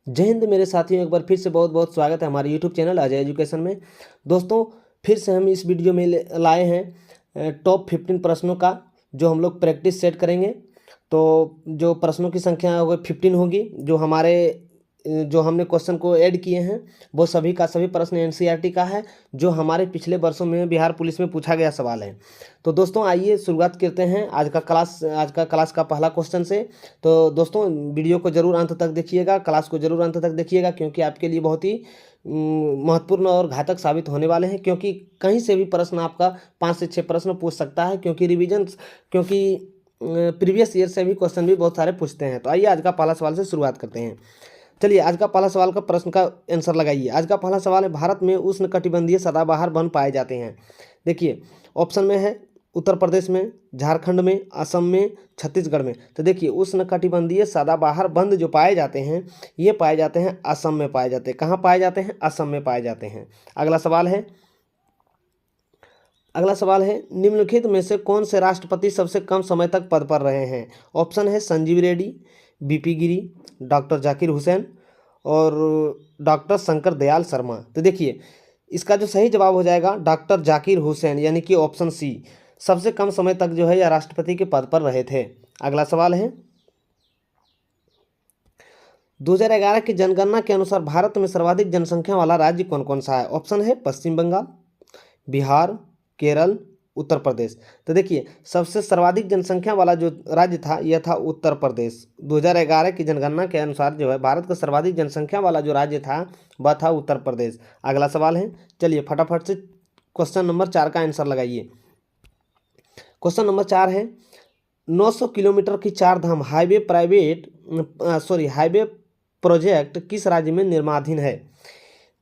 जय हिंद मेरे साथियों, एक बार फिर से बहुत बहुत स्वागत है हमारे यूट्यूब चैनल अजय एजुकेशन में। दोस्तों, फिर से हम इस वीडियो में लाए हैं टॉप 15 प्रश्नों का, जो हम लोग प्रैक्टिस सेट करेंगे। तो जो प्रश्नों की संख्या होगी 15 होगी। जो हमने क्वेश्चन को ऐड किए हैं वो सभी का सभी प्रश्न एनसीईआरटी का है, जो हमारे पिछले वर्षों में बिहार पुलिस में पूछा गया सवाल है। तो दोस्तों, आइए शुरुआत करते हैं आज का क्लास का पहला क्वेश्चन से। तो दोस्तों, वीडियो को जरूर अंत तक देखिएगा, क्लास को जरूर अंत तक देखिएगा, क्योंकि आपके लिए बहुत ही महत्वपूर्ण और घातक साबित होने वाले हैं। क्योंकि कहीं से भी प्रश्न आपका 5 से 6 प्रश्न पूछ सकता है, क्योंकि प्रीवियस ईयर से भी क्वेश्चन भी बहुत सारे पूछते हैं। तो आइए आज का पहला सवाल से शुरुआत करते हैं। चलिए, आज का पहला सवाल का प्रश्न का आंसर लगाइए। आज का पहला सवाल है, भारत में उष्णकटिबंधीय सदाबहार वन पाए जाते हैं। देखिए, ऑप्शन में है उत्तर प्रदेश में, झारखंड में, असम में, छत्तीसगढ़ में। तो देखिए, उष्णकटिबंधीय सदाबहार वन जो पाए जाते हैं, ये पाए जाते हैं असम में पाए जाते हैं। कहाँ पाए जाते हैं? असम में पाए जाते हैं। अगला सवाल है, निम्नलिखित में से कौन से राष्ट्रपति सबसे कम समय तक पद पर रहे हैं? ऑप्शन है संजीव रेड्डी, बीपी गिरी, डॉक्टर जाकिर हुसैन और डॉक्टर शंकर दयाल शर्मा। तो देखिए, इसका जो सही जवाब हो जाएगा डॉक्टर जाकिर हुसैन, यानी कि ऑप्शन सी। सबसे कम समय तक जो है यह राष्ट्रपति के पद पर रहे थे। अगला सवाल है, 2011 की जनगणना के अनुसार भारत में सर्वाधिक जनसंख्या वाला राज्य कौन कौन सा है? ऑप्शन है पश्चिम बंगाल, बिहार, केरल, उत्तर प्रदेश। तो देखिए, सबसे सर्वाधिक जनसंख्या वाला जो राज्य था यह था उत्तर प्रदेश। 2011 की जनगणना के अनुसार जो है भारत का सर्वाधिक जनसंख्या वाला जो राज्य था वह था उत्तर प्रदेश। अगला सवाल है, चलिए फटाफट से क्वेश्चन नंबर 4 का आंसर लगाइए। क्वेश्चन नंबर 4 है, 900 किलोमीटर की चार धाम हाईवे प्रोजेक्ट किस राज्य में निर्माणाधीन है?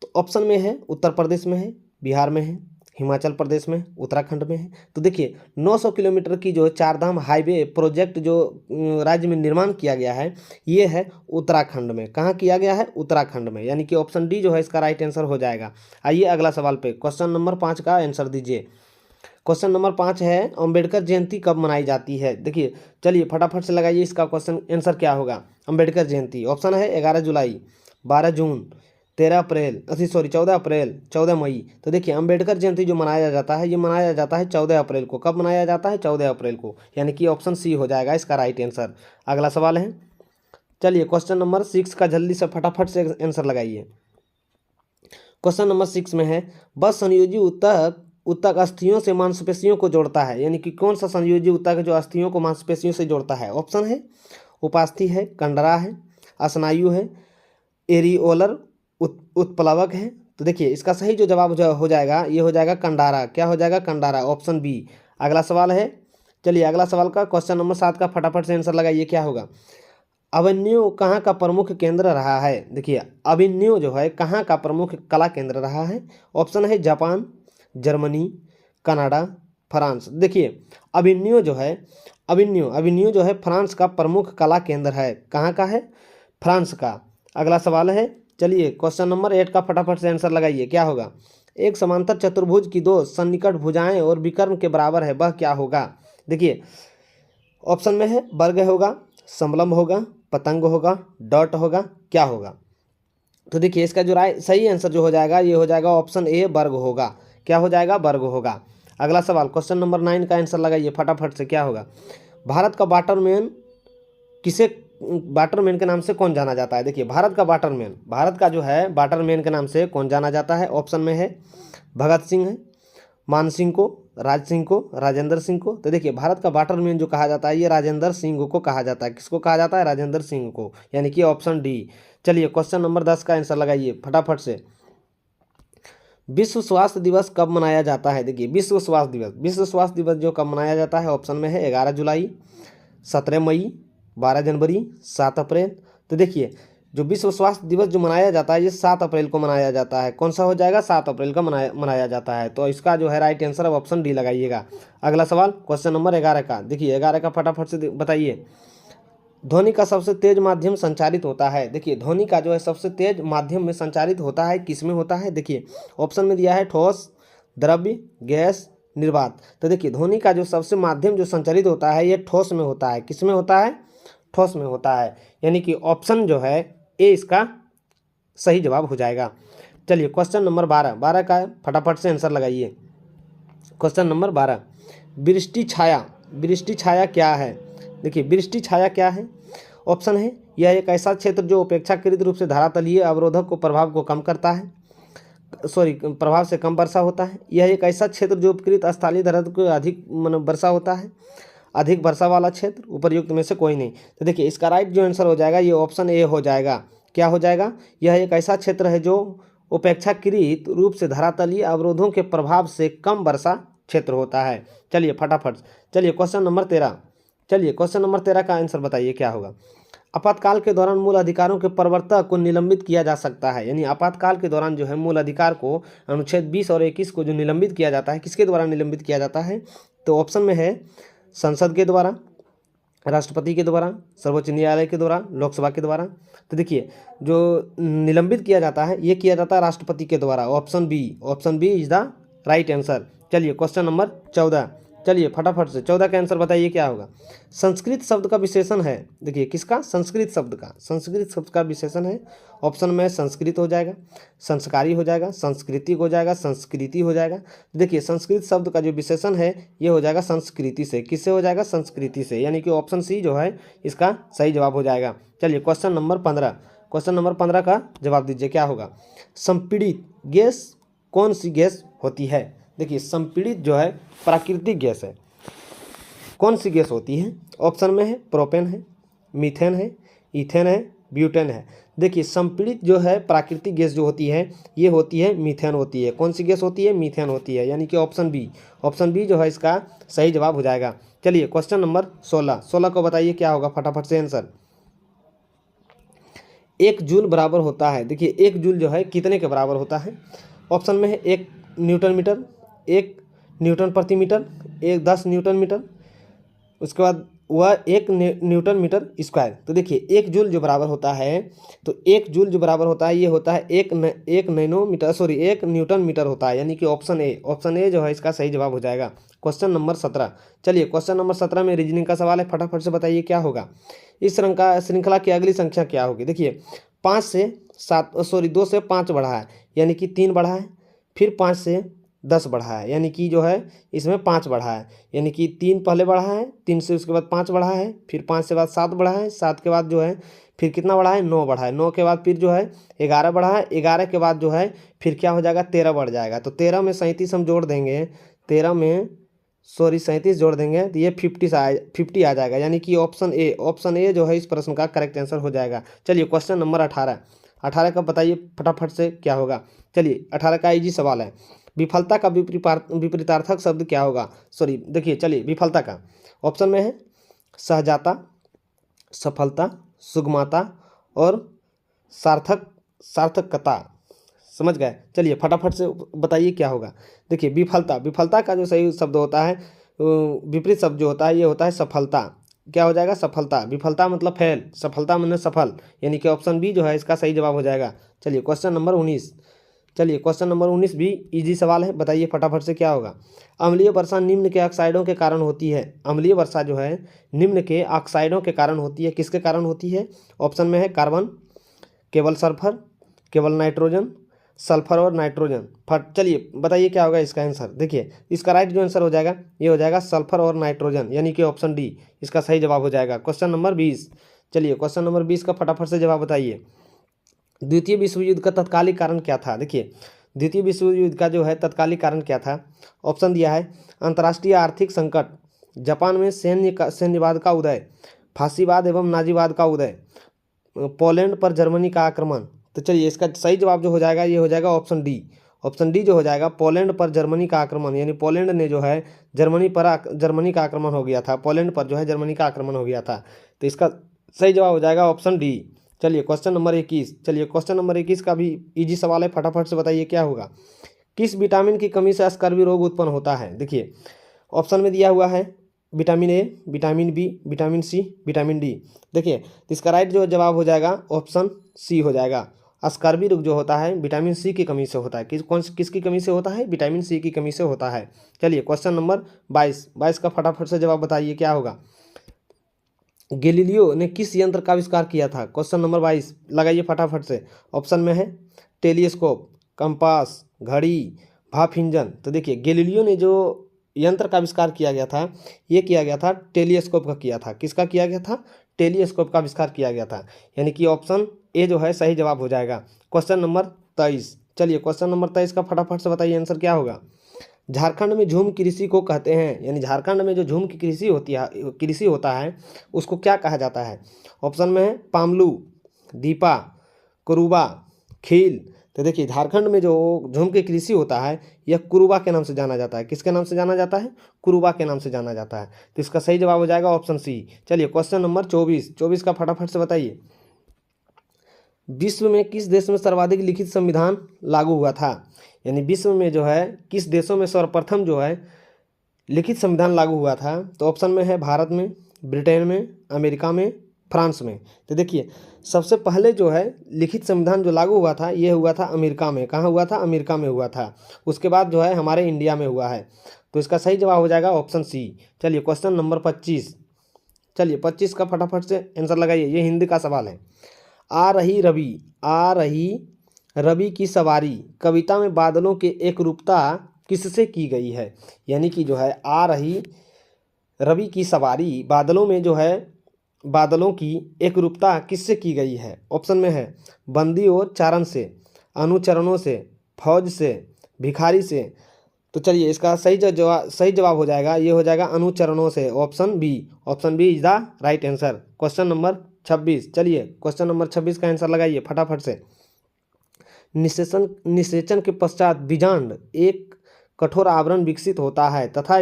तो ऑप्शन में है उत्तर प्रदेश में है, बिहार में है, हिमाचल प्रदेश में, उत्तराखंड में है। तो देखिए, 900 किलोमीटर की जो चार धाम हाईवे प्रोजेक्ट जो राज्य में निर्माण किया गया है, ये है उत्तराखंड में। कहाँ किया गया है? उत्तराखंड में, यानी कि ऑप्शन डी जो है इसका राइट आंसर हो जाएगा। आइए अगला सवाल पे, क्वेश्चन नंबर 5 का आंसर दीजिए। क्वेश्चन नंबर 5 है, अंबेडकर जयंती कब मनाई जाती है? देखिए, चलिए फटाफट से लगाइए, इसका क्वेश्चन आंसर क्या होगा। अंबेडकर जयंती, ऑप्शन है 11 जुलाई, 12 जून, 14 अप्रैल, 14 मई। तो देखिए, अंबेडकर जयंती जो मनाया जाता है, ये मनाया जाता है 14 अप्रैल को। कब मनाया जाता है? 14 अप्रैल को, यानी कि ऑप्शन सी हो जाएगा इसका राइट आंसर। अगला सवाल है, चलिए क्वेश्चन नंबर 6 का जल्दी से फटाफट से आंसर लगाइए। क्वेश्चन नंबर 6 में है, बस संयोजी ऊतक ऊतक अस्थियों से मांसपेशियों को जोड़ता है, यानी कि कौन सा संयोजी ऊतक जो अस्थियों को मांसपेशियों से जोड़ता है? ऑप्शन है उपास्थि है, कंडरा है, स्नायु है, एरिओलर उत्प्लवक है। तो देखिए, इसका सही जो जवाब हो जाएगा ये हो जाएगा कंडारा। क्या हो जाएगा? कंडारा, ऑप्शन बी। अगला सवाल है, चलिए अगला सवाल का क्वेश्चन नंबर 7 का फटाफट से आंसर लगाइए, क्या होगा। अभिनव कहाँ का प्रमुख केंद्र रहा है? देखिए, अभिनव जो है कहाँ का प्रमुख कला केंद्र रहा है? ऑप्शन है जापान, जर्मनी, कनाडा, फ्रांस। देखिए, अभिनव जो है फ्रांस का प्रमुख कला केंद्र है। कहाँ का है? फ्रांस का। अगला सवाल है, चलिए क्वेश्चन नंबर 8 का फटाफट से आंसर लगाइए, क्या होगा। एक समांतर चतुर्भुज की दो सन्निकट भुजाएं और विकर्ण के बराबर है, वह क्या होगा? देखिए, ऑप्शन में है वर्ग होगा, समलंब होगा, पतंग होगा, डॉट होगा, क्या होगा? तो देखिए, इसका जो सही आंसर जो हो जाएगा ये हो जाएगा ऑप्शन ए, वर्ग होगा। क्या हो जाएगा? वर्ग होगा। अगला सवाल क्वेश्चन नंबर 9 का आंसर लगाइए फटाफट से, क्या होगा। भारत का वाटरमैन के नाम से कौन जाना जाता है? देखिए, भारत का जो है वाटरमैन के नाम से कौन जाना जाता है? ऑप्शन में है भगत सिंह है, मान सिंह को, राज सिंह को, राजेंद्र सिंह को। तो देखिए, भारत का वाटरमैन जो कहा जाता है ये राजेंद्र सिंह को कहा जाता है। किसको कहा जाता है? राजेंद्र सिंह को, यानी कि ऑप्शन डी। चलिए क्वेश्चन नंबर 10 का आंसर लगाइए फटाफट से। विश्व स्वास्थ्य दिवस कब मनाया जाता है? देखिए, विश्व स्वास्थ्य दिवस जो कब मनाया जाता है, ऑप्शन में है 11 जुलाई, 17 मई, 12 जनवरी, 7 अप्रैल। तो देखिए, जो विश्व स्वास्थ्य दिवस जो मनाया जाता है ये 7 अप्रैल को मनाया जाता है। कौन सा हो जाएगा? 7 अप्रैल का मनाया जाता है। तो इसका जो है राइट आंसर अब ऑप्शन डी लगाइएगा। अगला सवाल क्वेश्चन नंबर 11 का, देखिए 11 का फटाफट से बताइए। ध्वनि का सबसे तेज माध्यम संचारित होता है? देखिए, ध्वनि का जो है सबसे तेज माध्यम में संचारित होता है, किस में होता है? देखिए, ऑप्शन में दिया है ठोस, द्रव्य, गैस, निर्वात। तो देखिए, ध्वनि का जो सबसे माध्यम जो संचारित होता है ये ठोस में होता है। किस में होता है? ठोस में होता है, यानी कि ऑप्शन जो है ए इसका सही जवाब हो जाएगा। चलिए क्वेश्चन नंबर 12 का फटाफट से आंसर लगाइए। क्वेश्चन नंबर 12, वृष्टि छाया क्या है? देखिए वृष्टि छाया क्या है? ऑप्शन है, यह एक ऐसा क्षेत्र जो अपेक्षाकृत रूप से धरातलीय अवरोधक को प्रभाव को कम करता है, प्रभाव से कम वर्षा होता है। यह एक ऐसा क्षेत्र जो उपकृत स्थलीय धरातल को अधिक वर्षा होता है, अधिक वर्षा वाला क्षेत्र, उपर्युक्त में से कोई नहीं। तो देखिए इसका राइट जो आंसर हो जाएगा ये ऑप्शन ए हो जाएगा। क्या हो जाएगा? यह एक ऐसा क्षेत्र है जो अपेक्षाकृत रूप से धरातलीय अवरोधों के प्रभाव से कम वर्षा क्षेत्र होता है। चलिए फटाफट, चलिए क्वेश्चन नंबर 13, चलिए क्वेश्चन नंबर 13 का आंसर बताइए क्या होगा। आपातकाल के दौरान मूल अधिकारों के प्रवर्तक को निलंबित किया जा सकता है, यानी आपातकाल के दौरान जो है मूल अधिकार को अनुच्छेद 20 और 21 को जो निलंबित किया जाता है, किसके द्वारा निलंबित किया जाता है? तो ऑप्शन में है संसद के द्वारा, राष्ट्रपति के द्वारा, सर्वोच्च न्यायालय के द्वारा, लोकसभा के द्वारा। तो देखिए जो निलंबित किया जाता है ये किया जाता है राष्ट्रपति के द्वारा। Option B is the right answer. चलिए क्वेश्चन नंबर 14, चलिए फटाफट से 14 का आंसर बताइए क्या होगा। संस्कृत शब्द का विशेषण है, देखिए किसका? संस्कृत शब्द का विशेषण है। ऑप्शन में संस्कृत हो जाएगा, संस्कारी हो जाएगा, सांस्कृतिक हो जाएगा, संस्कृति हो जाएगा। देखिए संस्कृत शब्द का जो विशेषण है ये हो जाएगा संस्कृति से। किससे हो जाएगा? संस्कृति से, यानी कि ऑप्शन सी जो है इसका सही जवाब हो जाएगा। चलिए क्वेश्चन नंबर 15 का जवाब दीजिए क्या होगा। संपीड़ित गैस कौन सी गैस होती है? देखिए संपीड़ित जो है प्राकृतिक गैस है, कौन सी गैस होती है? ऑप्शन में है प्रोपेन है, मीथेन है, ईथेन है, ब्यूटेन है। देखिए संपीड़ित जो है प्राकृतिक गैस जो होती है ये होती है मीथेन होती है। कौन सी गैस होती है? मीथेन होती है, यानी कि ऑप्शन बी जो है इसका सही जवाब हो जाएगा। चलिए क्वेश्चन नंबर 16 को बताइए क्या होगा, फटाफट से आंसर। 1 जूल बराबर होता है, देखिए 1 जूल जो है कितने के बराबर होता है? ऑप्शन में है 1 न्यूटन मीटर, 1 न्यूटन प्रति मीटर, 10 न्यूटन मीटर, उसके बाद वह 1 न्यूटन मीटर स्क्वायर। तो देखिए 1 जूल जो बराबर होता है, तो 1 जूल जो बराबर होता है ये होता है 1 न्यूटन मीटर होता है, यानी कि ऑप्शन ए जो है इसका सही जवाब हो जाएगा। क्वेश्चन नंबर 17, चलिए क्वेश्चन नंबर 17 में रीजनिंग का सवाल है, फटाफट से बताइए क्या होगा। इस श्रृंखला की अगली संख्या क्या होगी? देखिए 2 से 5 बढ़ा है, यानी कि 3 बढ़ा है, फिर 5 से 10 बढ़ा है, यानी कि जो है इसमें 5 बढ़ा है, यानी कि 3 पहले बढ़ा है, 3 से उसके बाद 5 बढ़ा है, फिर 5 से बाद 7 बढ़ा है, 7 के बाद जो है फिर कितना बढ़ा है? 9 बढ़ा है, 9 के बाद फिर जो है 11 बढ़ा है, 11 के बाद जो है फिर क्या हो जाएगा? 13 बढ़ जाएगा। तो 13 में 37 हम जोड़ देंगे, 37 जोड़ देंगे तो ये 50 आ जाएगा, यानी कि ऑप्शन ए जो है इस प्रश्न का करेक्ट आंसर हो जाएगा। चलिए क्वेश्चन नंबर 18 का बताइए फटाफट से क्या होगा। चलिए 18 का इजी सवाल है। विफलता का विपरीतार्थक शब्द क्या होगा? देखिए चलिए विफलता का ऑप्शन में है सहजता, सफलता, सुगमता और सार्थकता। समझ गए? चलिए फटाफट से बताइए क्या होगा। देखिए विफलता का जो सही शब्द होता है, विपरीत शब्द जो होता है ये होता है सफलता। क्या हो जाएगा? सफलता। विफलता मतलब फेल, सफलता मतलब सफल, यानी कि ऑप्शन बी जो है इसका सही जवाब हो जाएगा। चलिए क्वेश्चन नंबर 19 भी इजी सवाल है, बताइए फटाफट से क्या होगा। अम्लीय वर्षा निम्न के ऑक्साइडों के कारण होती है। अम्लीय वर्षा जो है निम्न के ऑक्साइडों के कारण होती है, किसके कारण होती है? ऑप्शन में है कार्बन, केवल सल्फर, केवल नाइट्रोजन, सल्फर और नाइट्रोजन। चलिए बताइए क्या होगा इसका आंसर। देखिए इसका राइट जो आंसर हो जाएगा ये हो जाएगा सल्फर और नाइट्रोजन, यानी कि ऑप्शन डी इसका सही जवाब हो जाएगा। क्वेश्चन नंबर 20, चलिए क्वेश्चन नंबर 20 का फटाफट से जवाब बताइए। द्वितीय विश्व युद्ध का तत्कालिक कारण क्या था? देखिए द्वितीय विश्व युद्ध का जो है तत्कालिक कारण क्या था? ऑप्शन दिया है अंतर्राष्ट्रीय आर्थिक संकट, जापान में सैन्यवाद का उदय, फांसीवाद एवं नाजीवाद का उदय, पोलैंड पर जर्मनी का आक्रमण। तो चलिए इसका सही जवाब जो हो जाएगा ये हो जाएगा ऑप्शन डी जो हो जाएगा पोलैंड पर जर्मनी का आक्रमण, यानी पोलैंड ने जो है जर्मनी का आक्रमण हो गया था, पोलैंड पर जो है जर्मनी का आक्रमण हो गया था। तो इसका सही जवाब हो जाएगा ऑप्शन डी। चलिए क्वेश्चन नंबर 21 का भी इजी सवाल है, फटाफट से बताइए क्या होगा। किस विटामिन की कमी से स्कर्वी रोग उत्पन्न होता है? देखिए ऑप्शन में दिया हुआ है vitamin A, vitamin B, vitamin C, vitamin D. देखिए इसका राइट जो जवाब हो जाएगा ऑप्शन सी हो जाएगा। स्कर्वी रोग जो होता है विटामिन सी की कमी से होता है। किसकी कमी से होता है? विटामिन सी की कमी से होता है। चलिए क्वेश्चन नंबर 22 का फटाफट से जवाब बताइए क्या होगा। गैलीलियो ने किस यंत्र का आविष्कार किया था? क्वेश्चन नंबर 22 लगाइए फटाफट से। ऑप्शन में है टेलीस्कोप, कंपास, घड़ी, भाप इंजन। तो देखिए गैलीलियो ने जो यंत्र का आविष्कार किया गया था, ये किया गया था टेलीस्कोप का किया था। किसका किया गया था? टेलीस्कोप का आविष्कार किया गया था, यानी कि ऑप्शन ए जो है सही जवाब हो जाएगा। क्वेश्चन नंबर 23, चलिए क्वेश्चन नंबर 23 का फटाफट से बताइए आंसर क्या होगा। झारखंड में झूम कृषि को कहते हैं, यानी झारखंड में जो झूम की कृषि होती है, कृषि होता है, उसको क्या कहा जाता है? ऑप्शन में है पामलू, दीपा, कुरुबा, खील। तो देखिए झारखंड में जो झूम की कृषि होता है यह कुरुबा के नाम से जाना जाता है। किसके नाम से जाना जाता है? कुरुबा के नाम से जाना जाता है। तो इसका सही जवाब हो जाएगा ऑप्शन सी। चलिए क्वेश्चन नंबर 24 का फटाफट से बताइए। विश्व में किस देश में सर्वाधिक लिखित संविधान लागू हुआ था? यानी विश्व में जो है किस देशों में सर्वप्रथम जो है लिखित संविधान लागू हुआ था? तो ऑप्शन में है भारत में, ब्रिटेन में, अमेरिका में, फ्रांस में। तो देखिए सबसे पहले जो है लिखित संविधान जो लागू हुआ था ये हुआ था अमेरिका में। कहाँ हुआ था? अमेरिका में हुआ था। उसके बाद जो है हमारे इंडिया में हुआ है। तो इसका सही जवाब हो जाएगा ऑप्शन सी। चलिए क्वेश्चन नंबर 25, चलिए 25 का फटाफट से आंसर लगाइए। ये हिंदी का सवाल है। आ रही रवि की सवारी कविता में बादलों की एकरूपता किससे की गई है? यानी कि जो है आ रही रवि की सवारी बादलों में जो है बादलों की एकरूपता किससे की गई है? ऑप्शन में है बंदी और चारण से, अनुचरणों से, फौज से, भिखारी से। तो चलिए इसका सही जवाब हो जाएगा, ये हो जाएगा अनुचरणों से। Option B is the right answer. Question number 26, चलिए क्वेश्चन नंबर 26 का आंसर लगाइए फटाफट से। निषेचन के पश्चात बीजांड एक कठोर आवरण विकसित होता है तथा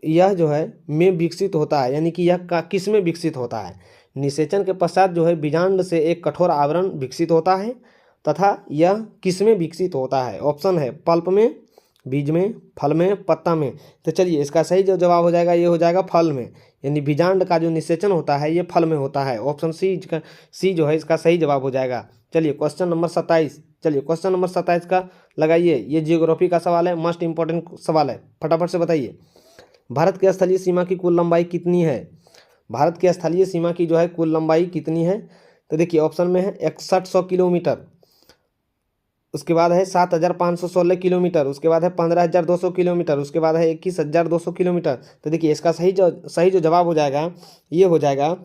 यह जो है में विकसित होता है, यानी कि यह किस में विकसित होता है? निषेचन के पश्चात जो है बीजांड से एक कठोर आवरण विकसित होता है तथा यह किस में विकसित होता है? ऑप्शन है पल्प में, बीज में, फल में, पत्ता में। तो चलिए इसका सही जो जवाब हो जाएगा ये हो जाएगा फल में, यानी बीजांड का जो निषेचन होता है ये फल में होता है। ऑप्शन सी जो है इसका सही जवाब हो जाएगा। चलिए क्वेश्चन नंबर 27, चलिए क्वेश्चन नंबर 27 का लगाइए। ये जियोग्राफी का सवाल है, मोस्ट इंपॉर्टेंट सवाल है, फटाफट से बताइए। भारत की स्थलीय सीमा की कुल लंबाई कितनी है? भारत की स्थलीय सीमा की जो है कुल लंबाई कितनी है? तो देखिए ऑप्शन में है 6100 किलोमीटर, उसके बाद है 7516 किलोमीटर, उसके बाद है 15200 किलोमीटर, उसके बाद है 21200 किलोमीटर। तो देखिए इसका सही जो जवाब हो जाएगा ये हो जाएगा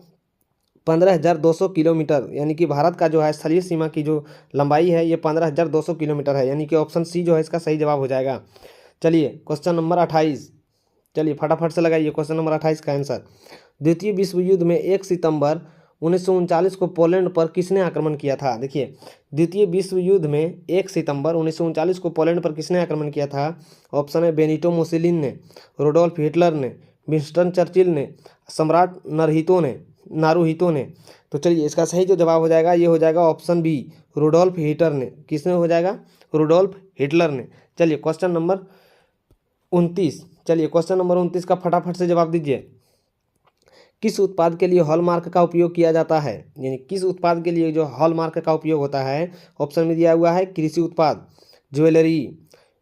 15200 किलोमीटर, यानी कि भारत का जो है स्थलीय सीमा की जो लंबाई है ये 15200 किलोमीटर है, यानी कि ऑप्शन सी जो है इसका सही जवाब हो जाएगा। चलिए क्वेश्चन नंबर 28, चलिए फटाफट से लगाइए क्वेश्चन नंबर 28 का आंसर। द्वितीय विश्व युद्ध में 1 सितंबर 1939 को पोलैंड पर किसने आक्रमण किया था? देखिए द्वितीय विश्व युद्ध में 1 सितंबर 1939 को पोलैंड पर किसने आक्रमण किया था? ऑप्शन है बेनिटो मुसोलिनी ने, रुडोल्फ हिटलर ने, विंस्टन चर्चिल ने, सम्राट नारुहितो ने। तो चलिए इसका सही जो जवाब हो जाएगा ये हो जाएगा ऑप्शन बी, रुडोल्फ हिटलर ने। किसने हो जाएगा? रुडोल्फ हिटलर ने। चलिए क्वेश्चन नंबर 29, चलिए क्वेश्चन नंबर 29 का फटाफट से जवाब दीजिए। किस उत्पाद के लिए हॉलमार्क का उपयोग किया जाता है? यानी किस उत्पाद के लिए जो हॉलमार्क का उपयोग होता है? ऑप्शन में दिया हुआ है कृषि उत्पाद, ज्वेलरी,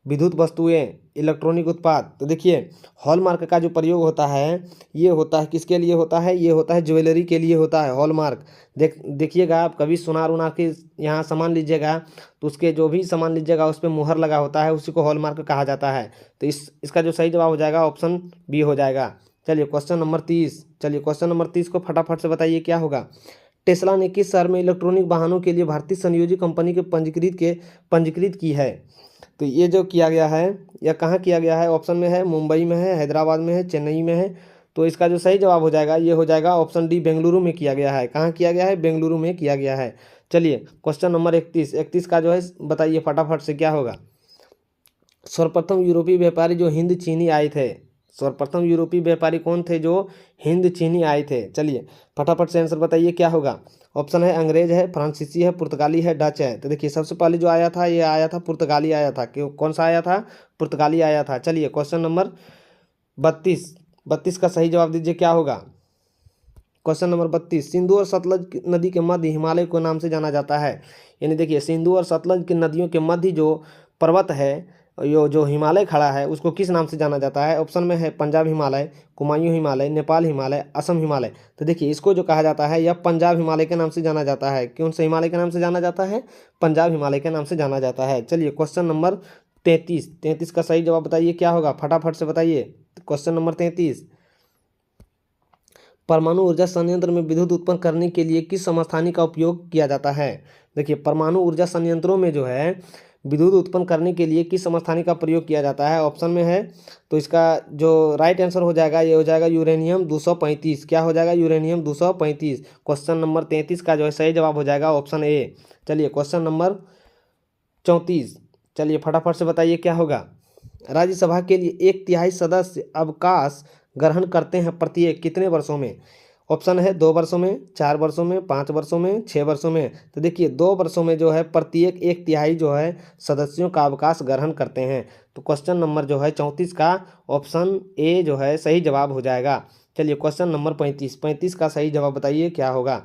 विद्युत वस्तुएं, इलेक्ट्रॉनिक उत्पाद। तो देखिए हॉलमार्क का जो प्रयोग होता है ये होता है किसके लिए होता है? ये होता है ज्वेलरी के लिए होता है हॉलमार्क। देखिएगा आप कभी सोनार उनार के यहाँ सामान लीजिएगा तो उसके जो भी सामान लीजिएगा उस पर मुहर लगा होता है, उसी को हॉलमार्क कहा जाता है। तो इसका जो सही जवाब हो जाएगा ऑप्शन बी हो जाएगा। चलिए क्वेश्चन नंबर 30, चलिए क्वेश्चन नंबर 30 को फटाफट से बताइए क्या होगा। टेस्ला ने किस शहर में इलेक्ट्रॉनिक वाहनों के लिए भारतीय संयोजी कंपनी के पंजीकृत की है? तो ये जो किया गया है या कहाँ किया गया है? ऑप्शन में है मुंबई में है, हैदराबाद में है, चेन्नई में है। तो इसका जो सही जवाब हो जाएगा ये हो जाएगा ऑप्शन डी, बेंगलुरु में किया गया है। कहाँ किया गया है? बेंगलुरु में किया गया है। चलिए क्वेश्चन नंबर 31 का जो है बताइए फटाफट से क्या होगा। सर्वप्रथम यूरोपीय व्यापारी जो हिंद चीनी आए थे, सर्वप्रथम यूरोपीय व्यापारी कौन थे जो हिंद चीनी आए थे? चलिए फटाफट से आंसर बताइए क्या होगा। ऑप्शन है अंग्रेज है, फ्रांसीसी है, पुर्तगाली है, डच है। तो देखिए सबसे पहले जो आया था ये आया था पुर्तगाली आया था। क्यों? कौन सा आया था? पुर्तगाली आया था। चलिए क्वेश्चन नंबर 32 का सही जवाब दीजिए क्या होगा। क्वेश्चन नंबर 32, सिंधु और सतलज नदी के मध्य हिमालय को नाम से जाना जाता है। यानी देखिए सिंधु और सतलज की नदियों के मध्य जो पर्वत है यो जो हिमालय खड़ा है उसको किस नाम से जाना जाता है? ऑप्शन में है पंजाब हिमालय, कुमायूं हिमालय, नेपाल हिमालय, असम हिमालय। तो देखिए इसको जो कहा जाता है यह पंजाब हिमालय के नाम से जाना जाता है। कौन से हिमालय के नाम से जाना जाता है? पंजाब हिमालय के नाम से जाना जाता है। चलिए क्वेश्चन नंबर 33 का सही जवाब बताइए क्या होगा, फटाफट से बताइए। क्वेश्चन नंबर 33, परमाणु ऊर्जा संयंत्र में विद्युत उत्पन्न करने के लिए किस समस्थानिक का उपयोग किया जाता है? देखिए परमाणु ऊर्जा संयंत्रों में जो है विद्युत उत्पन्न करने के लिए किस समस्थानिक का प्रयोग किया जाता है? ऑप्शन में है तो इसका जो राइट आंसर हो जाएगा ये हो जाएगा यूरेनियम 235। क्या हो जाएगा? यूरेनियम 235। क्वेश्चन नंबर 33 का जो है सही जवाब हो जाएगा ऑप्शन ए। चलिए क्वेश्चन नंबर 34, चलिए फटाफट से बताइए क्या होगा। राज्यसभा के लिए 1/3 सदस्य अवकाश ग्रहण करते हैं प्रत्येक कितने वर्षों में? ऑप्शन है 2 वर्षों में, 4 वर्षों में, 5 वर्षों में, 6 वर्षों में। तो देखिए 2 वर्षों में जो है प्रत्येक 1/3 जो है सदस्यों का अवकाश ग्रहण करते हैं। तो क्वेश्चन नंबर जो है 34 का ऑप्शन ए जो है सही जवाब हो जाएगा। चलिए क्वेश्चन नंबर 35 का सही जवाब बताइए क्या होगा।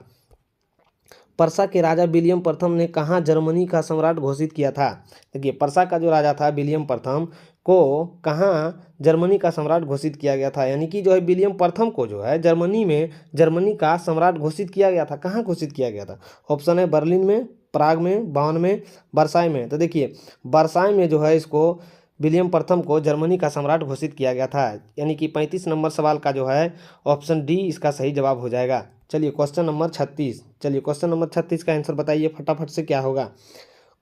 पर्सा के राजा विलियम प्रथम ने कहाँ जर्मनी का सम्राट घोषित किया था? देखिए पर्सा का जो राजा था विलियम प्रथम को कहाँ जर्मनी का सम्राट घोषित किया गया था? यानी कि जो है विलियम प्रथम को जो है जर्मनी में जर्मनी का सम्राट घोषित किया गया था। कहाँ घोषित किया गया था? ऑप्शन है बर्लिन में, प्राग में, बान में, बर्साई में। तो देखिए बर्साई में जो है इसको विलियम प्रथम को जर्मनी का सम्राट घोषित किया गया था। यानी कि 35 नंबर सवाल का जो है ऑप्शन डी इसका सही जवाब हो जाएगा। चलिए क्वेश्चन नंबर 36, चलिए क्वेश्चन नंबर 36 का आंसर बताइए फटाफट से क्या होगा।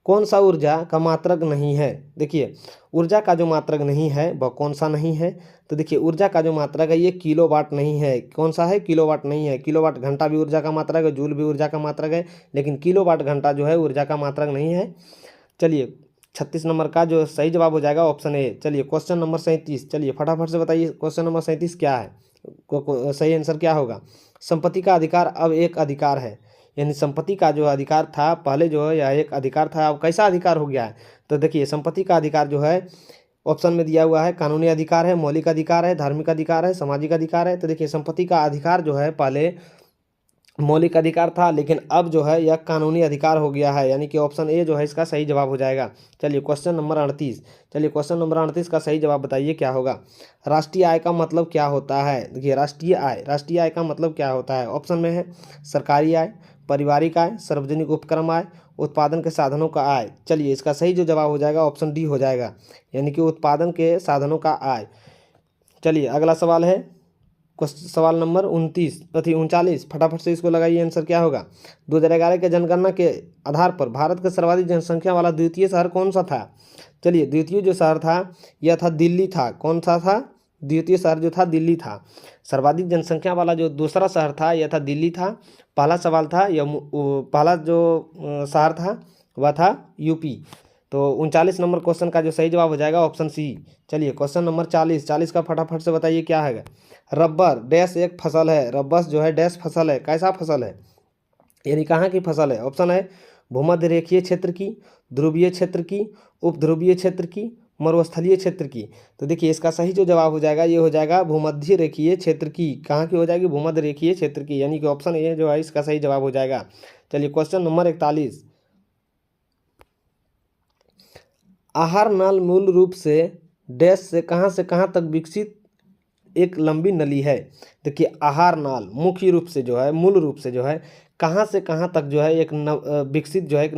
कौन सा ऊर्जा का मात्रक नहीं है? देखिए ऊर्जा का जो मात्रक नहीं है वह कौन सा नहीं है? तो देखिए ऊर्जा का जो मात्रक है ये किलोवाट नहीं है। कौन सा है? किलोवाट नहीं है। किलोवाट घंटा भी ऊर्जा का मात्रक है, जूल भी ऊर्जा का मात्रक है, लेकिन किलोवाट घंटा जो है ऊर्जा का मात्रक नहीं है। चलिए 36 नंबर का जो सही जवाब हो जाएगा ऑप्शन ए। चलिए क्वेश्चन नंबर 37, चलिए फटाफट से बताइए क्वेश्चन नंबर 37 क्या है, सही आंसर क्या होगा। संपत्ति का अधिकार अब एक अधिकार है। यानी संपत्ति का जो अधिकार था पहले जो है यह एक अधिकार था, अब कैसा अधिकार हो गया है? तो देखिए संपत्ति का अधिकार जो है ऑप्शन में दिया हुआ है कानूनी अधिकार है, मौलिक अधिकार है, धार्मिक अधिकार है, सामाजिक अधिकार है। तो देखिए संपत्ति का अधिकार जो है पहले मौलिक अधिकार था, लेकिन अब जो है यह कानूनी अधिकार हो गया है। यानी कि ऑप्शन ए जो है इसका सही जवाब हो जाएगा। चलिए क्वेश्चन नंबर 38, चलिए क्वेश्चन नंबर 38 का सही जवाब बताइए क्या होगा। राष्ट्रीय आय का मतलब क्या होता है? देखिए राष्ट्रीय आय का मतलब क्या होता है? ऑप्शन में है सरकारी आय, पारिवारिक आय, सार्वजनिक उपक्रम आय, उत्पादन के साधनों का आय। चलिए इसका सही जो जवाब हो जाएगा ऑप्शन डी हो जाएगा, यानी कि उत्पादन के साधनों का आय। चलिए अगला सवाल है सवाल नंबर 39 फटाफट से इसको लगाइए आंसर क्या होगा। 2011 के जनगणना के आधार पर भारत का सर्वाधिक जनसंख्या वाला द्वितीय शहर कौन सा था? चलिए द्वितीय जो शहर था यह था दिल्ली था। कौन सा था? द्वितीय शहर जो था दिल्ली था। सर्वाधिक जनसंख्या वाला जो दूसरा शहर था यह था दिल्ली था। पहला सवाल था यह पहला जो शहर था वह था यूपी। तो 39 नंबर क्वेश्चन का जो सही जवाब हो जाएगा ऑप्शन सी। चलिए क्वेश्चन नंबर 40 का फटाफट से बताइए क्या है। रबर डैश एक फसल है, रबस जो है डैश फसल है, कैसा फसल है? यानी कहाँ की फसल है? ऑप्शन है भूमध्य रेखीय क्षेत्र की, ध्रुवीय क्षेत्र की, उपध्रुवीय क्षेत्र की, मरुस्थलीय क्षेत्र की। तो देखिए इसका सही जो जवाब हो जाएगा ये हो जाएगा भूमध्य रेखीय क्षेत्र की। कहाँ की हो जाएगी? भूमध्य रेखीय क्षेत्र की, यानी कि ऑप्शन ए जो है इसका सही जवाब हो जाएगा। चलिए क्वेश्चन नंबर 41, आहार नाल मूल रूप से डैश से कहाँ तक विकसित एक लंबी नली है? देखिए आहार नाल मुख्य रूप से जो है मूल रूप से जो है कहाँ से कहाँ तक जो है एक विकसित जो है एक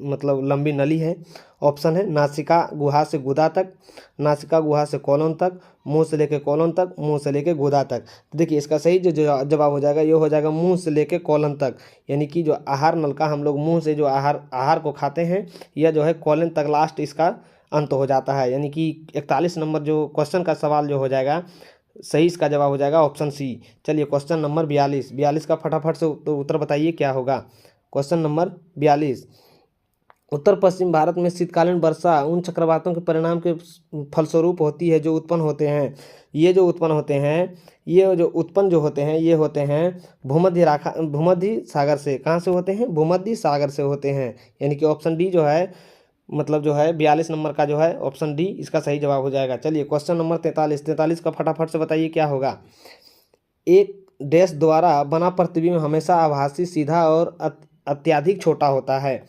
मतलब लंबी नली है। ऑप्शन है नासिका गुहा से गुदा तक, नासिका गुहा से कोलन तक, मुंह से लेके कोलन तक, मुंह से लेके गुदा तक। तो देखिए इसका सही जो जवाब हो जाएगा ये हो जाएगा मुंह से लेके कोलन तक। यानी कि जो आहार नल का हम लोग मुंह से जो आहार को खाते हैं यह जो है कोलन तक लास्ट इसका अंत हो जाता है। यानी कि 41 नंबर जो क्वेश्चन का सवाल जो हो जाएगा सही इसका जवाब हो जाएगा ऑप्शन सी। चलिए क्वेश्चन नंबर 42 का फटाफट से उत्तर बताइए क्या होगा। क्वेश्चन नंबर 42, उत्तर पश्चिम भारत में शीतकालीन वर्षा उन चक्रवातों के परिणाम के फलस्वरूप होती है जो उत्पन्न होते हैं। ये जो उत्पन्न होते हैं ये होते हैं भूमध्य सागर से। कहाँ से होते हैं? भूमध्य सागर से होते हैं। यानी कि ऑप्शन डी जो है मतलब जो है 42 नंबर का जो है ऑप्शन डी इसका सही जवाब हो जाएगा। चलिए क्वेश्चन नंबर 43 का फटाफट से बताइए क्या होगा। एक डैश द्वारा बना प्रतिबिंब हमेशा आभासी, सीधा और अत्यधिक छोटा होता है।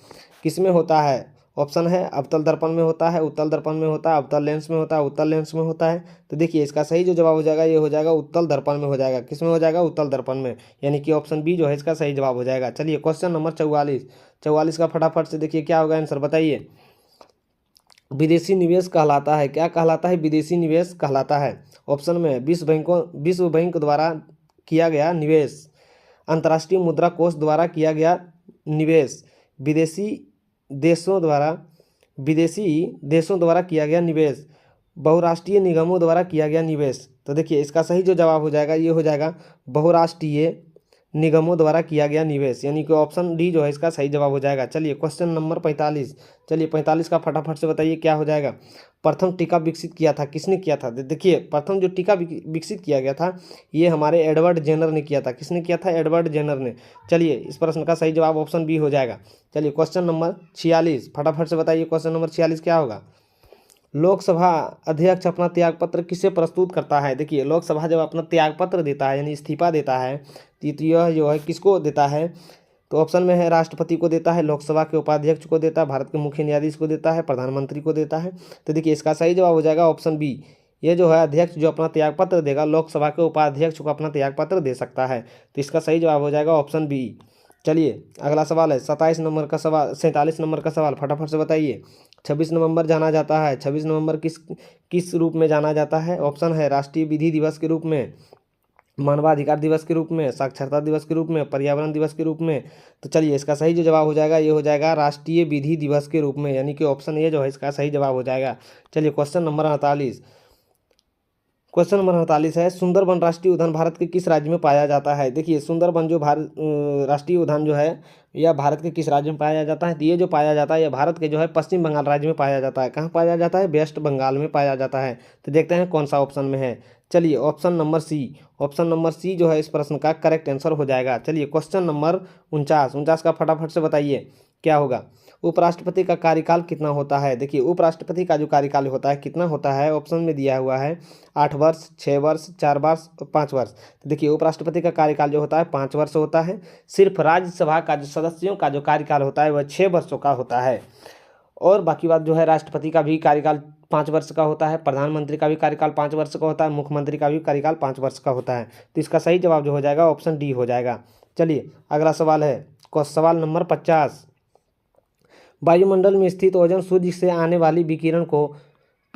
किसमें होता है? ऑप्शन है अवतल दर्पण में होता है, उत्तल दर्पण में होता है, अवतल लेंस में होता है, उत्तल लेंस में होता है। तो देखिए इसका सही जो जवाब हो जाएगा ये हो जाएगा उत्तल दर्पण में हो जाएगा। किस में हो जाएगा? उत्तल दर्पण में, यानी कि ऑप्शन बी जो है इसका सही जवाब हो जाएगा। चलिए क्वेश्चन नंबर 44 का फटाफट से देखिए क्या होगा आंसर, बताइए। विदेशी निवेश कहलाता है, क्या कहलाता है? विदेशी निवेश कहलाता है। ऑप्शन में विश्व बैंक द्वारा किया गया निवेश, अंतर्राष्ट्रीय मुद्रा कोष द्वारा किया गया निवेश, विदेशी देशों द्वारा किया गया निवेश, बहुराष्ट्रीय निगमों द्वारा किया गया निवेश। तो देखिए इसका सही जो जवाब हो जाएगा ये हो जाएगा बहुराष्ट्रीय निगमों द्वारा किया गया निवेश, यानी कि ऑप्शन डी जो है इसका सही जवाब हो जाएगा। चलिए क्वेश्चन नंबर 45, चलिए 45 का फटाफट से बताइए क्या हो जाएगा। प्रथम टीका विकसित किया था, किसने किया था? देखिए प्रथम जो टीका विकसित किया गया था ये हमारे एडवर्ड जेनर ने किया था। किसने किया था? एडवर्ड जेनर ने। चलिए इस प्रश्न का सही जवाब ऑप्शन बी हो जाएगा। चलिए क्वेश्चन नंबर 46 फटाफट से बताइए, क्वेश्चन नंबर 46 क्या होगा। लोकसभा अध्यक्ष अपना त्यागपत्र किसे प्रस्तुत करता है? देखिए लोकसभा जब अपना त्यागपत्र देता है यानी इस्तीफा देता है तो यह जो है किसको देता है? तो ऑप्शन में है राष्ट्रपति को देता है, लोकसभा के उपाध्यक्ष को देता है, भारत के मुख्य न्यायाधीश को देता है, प्रधानमंत्री को देता है। तो देखिए इसका सही जवाब हो जाएगा ऑप्शन बी। ये जो है अध्यक्ष जो अपना त्यागपत्र देगा, लोकसभा के उपाध्यक्ष को अपना त्यागपत्र दे सकता है। तो इसका सही जवाब हो जाएगा ऑप्शन बी। चलिए अगला सवाल है 47 नंबर का सवाल, 47 नंबर का सवाल फटाफट से बताइए। 26 नवंबर जाना जाता है, 26 नवंबर किस रूप में जाना जाता है? ऑप्शन है राष्ट्रीय विधि दिवस के रूप में, मानवाधिकार दिवस के रूप में, साक्षरता दिवस के रूप में, पर्यावरण दिवस के रूप में। तो चलिए इसका सही जो जवाब हो जाएगा ये हो जाएगा राष्ट्रीय विधि दिवस के रूप में, यानी कि ऑप्शन ए जो है इसका सही जवाब हो जाएगा। चलिए क्वेश्चन नंबर 48, क्वेश्चन नंबर 48 है सुंदरबन राष्ट्रीय उद्यान भारत के किस राज्य में पाया जाता है? देखिए सुंदरबन जो राष्ट्रीय उद्यान जो है यह भारत के किस राज्य में पाया जाता है? तो ये जो पाया जाता है यह भारत के जो है पश्चिम बंगाल राज्य में पाया जाता है। कहाँ पाया जाता है? वेस्ट बंगाल में पाया जाता है। तो देखते हैं कौन सा ऑप्शन में है। चलिए ऑप्शन नंबर सी जो है इस प्रश्न का करेक्ट आंसर हो जाएगा। चलिए क्वेश्चन नंबर 49 का फटाफट से बताइए क्या होगा। उपराष्ट्रपति का कार्यकाल कितना होता है? देखिए उपराष्ट्रपति का जो कार्यकाल होता है कितना होता है? ऑप्शन में दिया हुआ है 8 वर्ष, 6 वर्ष, 4 वर्ष और 5 वर्ष। तो देखिए उपराष्ट्रपति का कार्यकाल जो होता है 5 वर्ष होता है। सिर्फ राज्यसभा का जो सदस्यों का जो कार्यकाल होता है वह 6 वर्षों का होता है। और बाकी बात जो है राष्ट्रपति का भी कार्यकाल 5 वर्ष का होता है, प्रधानमंत्री का भी कार्यकाल 5 वर्ष का होता है, मुख्यमंत्री का भी कार्यकाल 5 वर्ष का होता है। तो इसका सही जवाब जो हो जाएगा ऑप्शन डी हो जाएगा। चलिए अगला सवाल है सवाल नंबर 50। वायुमंडल में स्थित ओजोन सूर्य से आने वाली विकिरण को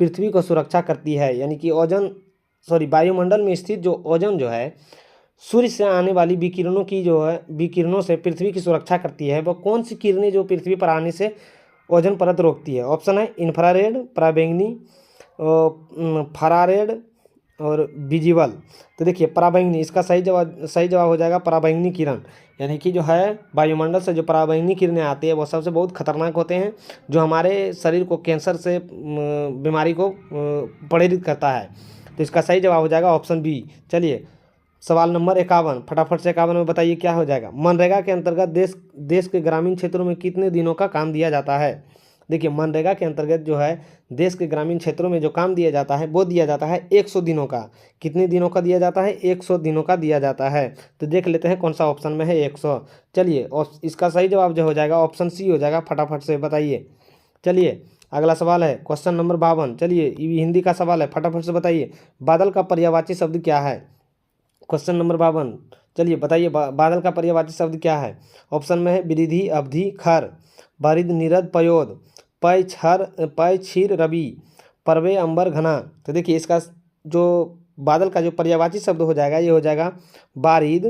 पृथ्वी को सुरक्षा करती है, यानी कि वायुमंडल में स्थित जो ओजोन जो है सूर्य से आने वाली विकिरणों से पृथ्वी की सुरक्षा करती है। वह कौन सी किरणें जो पृथ्वी पर आने से ओजोन परत रोकती है? ऑप्शन है इंफ्रारेड, पराबैंगनी, फरारेड और विजिबल। तो देखिए पराबैंगनी इसका सही जवाब हो जाएगा पराबैंगनी किरण, यानी कि जो है वायुमंडल से जो पराबैंगनी किरणें आती है वो सबसे बहुत खतरनाक होते हैं, जो हमारे शरीर को कैंसर से बीमारी को प्रेरित करता है। तो इसका सही जवाब हो जाएगा ऑप्शन बी। चलिए सवाल नंबर 51 फटाफट से 51 में बताइए क्या हो जाएगा। मनरेगा के अंतर्गत देश के ग्रामीण क्षेत्रों में कितने दिनों का काम दिया जाता है? देखिए मनरेगा के अंतर्गत जो है देश के ग्रामीण क्षेत्रों में जो काम दिया जाता है वो दिया जाता है 100 दिनों का। कितने दिनों का दिया जाता है? 100 दिनों का दिया जाता है। तो देख लेते हैं कौन सा ऑप्शन में है 100। चलिए इसका सही जवाब जो हो जाएगा ऑप्शन सी हो जाएगा। फटाफट से बताइए। चलिए अगला सवाल है क्वेश्चन नंबर 52। चलिए ये हिंदी का सवाल है, फटाफट से बताइए बादल का पर्यायवाची शब्द क्या है? क्वेश्चन नंबर 52, चलिए बताइए बादल का पर्यायवाची शब्द क्या है? ऑप्शन में है विरिधि, अवधि, खर, बारिद, नीरद, पयोद, पय, क्षीर, रवि, परवे, अंबर, घना। तो देखिए इसका जो बादल का जो पर्यायवाची शब्द हो जाएगा ये हो जाएगा बारिद,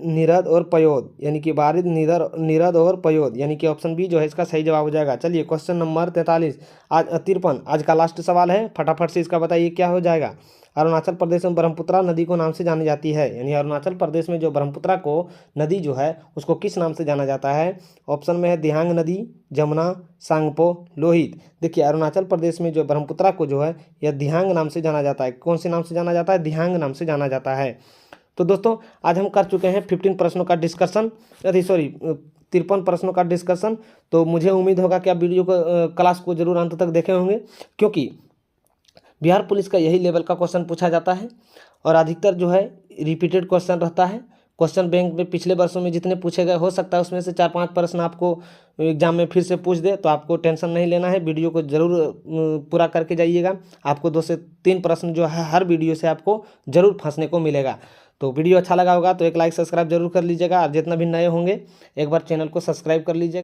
नीरद और पयोद, यानी कि बारिद, नीरद और पयोद, यानी कि ऑप्शन बी जो है इसका सही जवाब हो जाएगा। चलिए क्वेश्चन नंबर 53 आज का लास्ट सवाल है, फटाफट से इसका बताइए क्या हो जाएगा। अरुणाचल प्रदेश में ब्रह्मपुत्रा नदी को नाम से जानी जाती है, यानी अरुणाचल प्रदेश में जो ब्रह्मपुत्रा को नदी जो है उसको किस नाम से जाना जाता है? ऑप्शन में है दिहांग नदी, जमुना, सांगपो, लोहित। देखिए अरुणाचल प्रदेश में जो ब्रह्मपुत्रा को जो है यह दिहांग नाम से जाना जाता है। कौन से नाम से जाना जाता है? दिहांग नाम से जाना जाता है। तो दोस्तों आज हम कर चुके हैं 15 प्रश्नों का डिस्कशन, 53 प्रश्नों का डिस्कशन। तो मुझे उम्मीद होगा कि आप वीडियो को क्लास को जरूर अंत तक देखे होंगे, क्योंकि बिहार पुलिस का यही लेवल का क्वेश्चन पूछा जाता है और अधिकतर जो है रिपीटेड क्वेश्चन रहता है। क्वेश्चन बैंक में पिछले वर्षों में जितने पूछे गए, हो सकता है उसमें से 4-5 प्रश्न आपको एग्जाम में फिर से पूछ दे, तो आपको टेंशन नहीं लेना है। वीडियो को जरूर पूरा करके जाइएगा। आपको 2 से 3 प्रश्न जो है हर वीडियो से आपको जरूर फंसने को मिलेगा। तो वीडियो अच्छा लगा होगा तो एक लाइक सब्सक्राइब जरूर कर लीजिएगा, और जितना भी नए होंगे एक बार चैनल को सब्सक्राइब कर लीजिएगा।